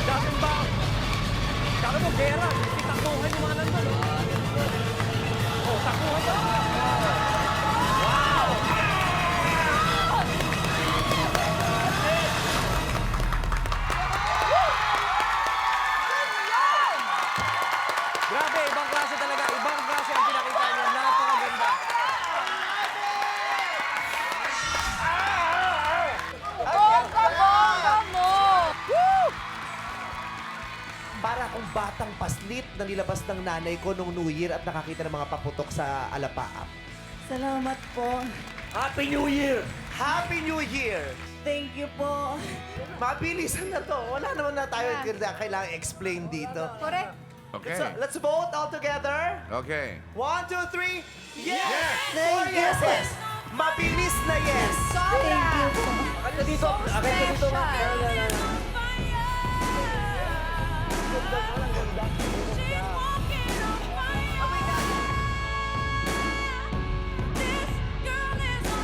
Daming ba? Sabi mo, gera. Takbuhan yung mga nandun. Oh, takbuhan ba? Wow! Grabe, ibang klase talaga. Ibang klase ang pinakita niya. Napakaganda. Para akong batang paslit na nilabas ng nanay ko nung New Year at nakakita ng mga paputok sa alapaap. Salamat po. Happy New Year! Happy New Year! Thank you po. Mabilisan na to. Wala naman na tayo kailangan explain dito. Correct. Okay. So, let's vote all together. Okay. 1, 2, 3. Yes! Thank you po. Yes! Mabilis na yes! Thank you po. Akit ka dito. Akit ka dito. Special.